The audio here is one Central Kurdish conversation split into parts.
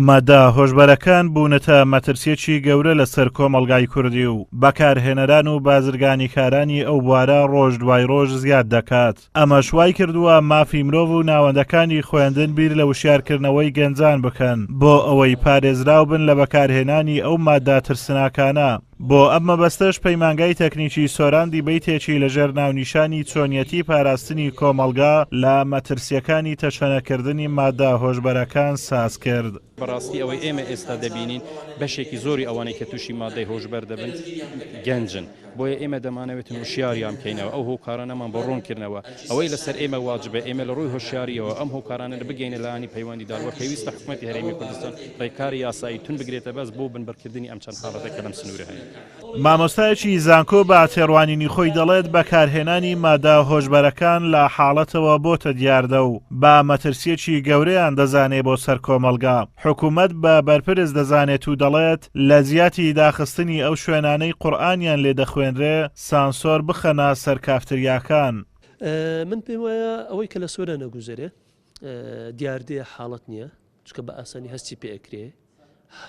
مادە هۆشبەرەکان بوونەتە مەترسیەکی گەورە لەسەر کۆمەڵگای کوردی و بەکارهێنەران و بازرگانی کارانی ئەو بوارە ڕۆژ دوای ڕۆژ زیاد دەکات. ئەمە شوای کردووە مافی مرۆڤ و ناوەندەکانی خوێندن بیر لە وشیارکردنەوەی گەنجان بکەن بۆ ئەوەی پارێزراو بن لە بەکارهێنانی ئەو مادە ترسناکانە. بۆ ئەم مەبەستەش پەیمانگای تەکنیکی سۆران دیبەیتێکی لەژێر ناونیشانی چۆنیەتی پاراستنی کۆمەڵگا لە مەترسیەکانی تەشەنەکردنی مادە هۆشبەرەکان ساز کرد. بەڕاستی ئەوەی ئێمە ئێستا دەبینین بەشێکی زۆری ئەوانەی کە تووشی مادەی هۆشبەر دەبن گەنجن، بۆیە ئێمە دەمانەوێتن وشیاریان بکەینەوە ئەو هۆکارانەمان بە ڕوونکردنەوە. ئەوەی لەسەر ئێمە واجبە ئێمە لە ڕووی هۆشیاریەوە ئەم هۆکارانە بگەینە لایانی پەیوەندیدارەوە. پێویستە حکوومەتی هەرێمی کوردستان ڕێکاری یاسایی تون بگرێتە بەس بۆ بنبەرکردنی ئەم چەند حاڵەتە کە لەم سنوورە هەیە. مامۆستایەکی زانکۆ بە تێڕوانینی خۆی دەڵێت بەکارهێنانی مادە هۆشبەرەکان لە حاڵەتەوە بۆتە دیاردە و بە مەترسیەکی گەورەیان دەزانێت بۆ سەر کۆمەڵگا. حکوومەت بە بەرپرس دەزانێت و دەڵێت لە زیاتی داخستنی ئەو شوێنانەی قورئانیان لێ دەخوێنرێ سانسۆر بخەنە سەر کافتریاکان. من پێم وایە ئەوەی کە لە سۆرە نەگوزەرێ دیاردەیە حاڵەت نییە، چکە بە ئاسانی هەستی پێکرێ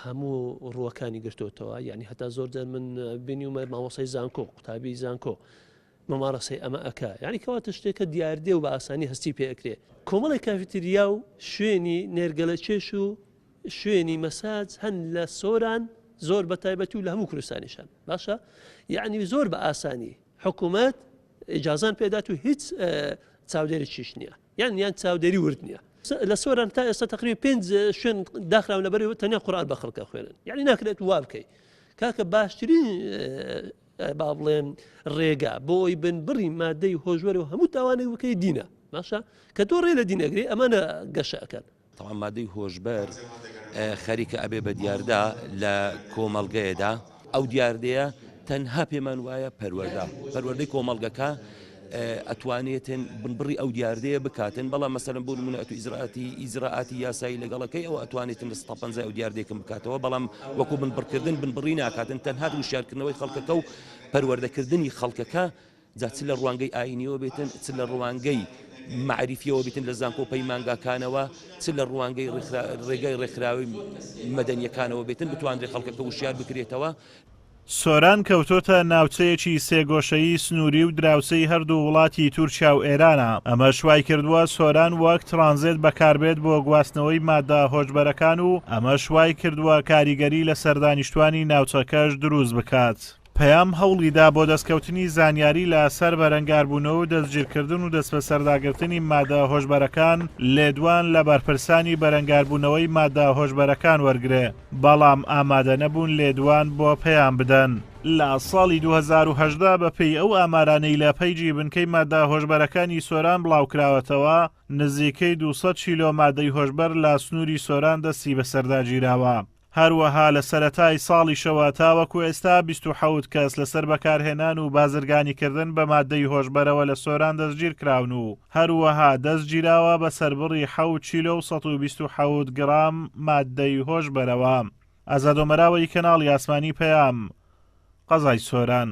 هەموو ڕووەکانی گرتوتەوە. یعنی هەتا زۆر جار من بینی ومە مامۆسای زانکۆ قوتابی زانکۆ مەمارەسەی ئەمە ئەکا، یعنی کەواتە شتێکە دیاردێ و بە ئاسانی هەستی پێکرێ. کۆمەڵی کافتریا و شوێنی نێرگەلە چێش و شوێنی مەساج هەن لە سۆران زۆر بە تایبەتی و لە هەموو کوردستانیشان باشە. یعنی زۆر بە ئاسانی حکوومەت ئیجازان پێدات و هیچ چاودێری چیش نییە، یان چاودێری ورد نییە. لە سۆران تا ئێستا تقریبا 5 شوێن داخراون لەبەرەوە تەنیا قورئان بە خەڵکە خوێنن، یعنی ناکرێت وا بکەی. کاکە باشترین با بڵێن ڕێگا بۆی بنبڕی مادەی هۆشبەر و هەموو تاوانێک بکەی دینە باشە، کە تۆ ڕێ لە دینەگری ئەمانە گەشەکەن. تەواو مادەی هۆشبەر خەریکە ئەبێ بە دیاردا لە کۆمەڵگەیەدا. ئەو دیاردەیە تەنها پێمان وایە پەروەردەی کۆمەڵگەکە ئەتوانێتن بنبڕی ئەو دیاردەیە بکاتن. بەڵام مەسەلەن بۆ نمونە ئیجراءاتی یاسایی لەگەڵەکەی ئەو ئەتوانێتن لە 150 ئەو دیاردێکم بکاتەوە، بەڵام وەکو بنبڕکردن بنبڕی ناکاتن، تەنها وشارکردنەوەی خەڵکەکە و پەروەردەکردنی خەڵکەکە جا چ لە ڕوانگەی ئاینیەوە بێتن، چ لە ڕوانگەی معریفیەوە بێتن لە زانکۆ پەیمانگاکانەوە، چ لە ڕوانگەی ڕێگای ڕێکخراوی مەدەنیەکانەوە بێتن بتوانرێت خەڵکەکە وشیار بکرێتەوە. سۆران کەوتۆتە ناوچەیەکی سێگۆشەیی سنووری و دراوسەی هەردوو وڵاتی تورکیا و ئێرانە. ئەمە شوای کردووە سۆران وەک ترانزیت بەکاربێت بۆ گواستنەوەی مادە هۆشبەرەکان و ئەمە شوای کردووە کاریگەری لە سەردانیشتوانی ناوچەکەش دروست بکات. پەیام هەوڵیدا بۆ دەستکەوتنی زانیاری لە سەر بەرەنگاربوونەوە و دەستگیرکردن و دەست بە سەرداگرتنی مادە هۆشبەرەکان لێدوان لە بەرپرسانی بەرەنگاربوونەوەی مادە هۆشبەرەکان وەرگرێ، بەڵام ئامادە نەبوون لێدوان بۆ پەیام بدەن. لە ساڵی 2018 بەپێی ئەو ئامارانەی لە پەیجی بنکەی مادە هۆشبەرەکانی سۆران بڵاوکراوەتەوە نزیکەی 200 کیلۆ مادەی هۆشبەر لە سنووری سۆران دەستی بەسەرداگیراوە. هەروەها لە سەرەتای ساڵیشەوە تاوەکو ئێستا 27 کەس لەسەر بەکارهێنان و بازرگانیکردن بە مادەی هۆشبەرەوە لە سۆران دەستگیر کراون و هەروەها دەستگیراوە بە سەربڕی 7 کیلۆ و 127 گرام مادەی هۆشبەرەوە. ئازادۆمەراوەی کەناڵی ئاسمانی پەیام، قەزای سۆران.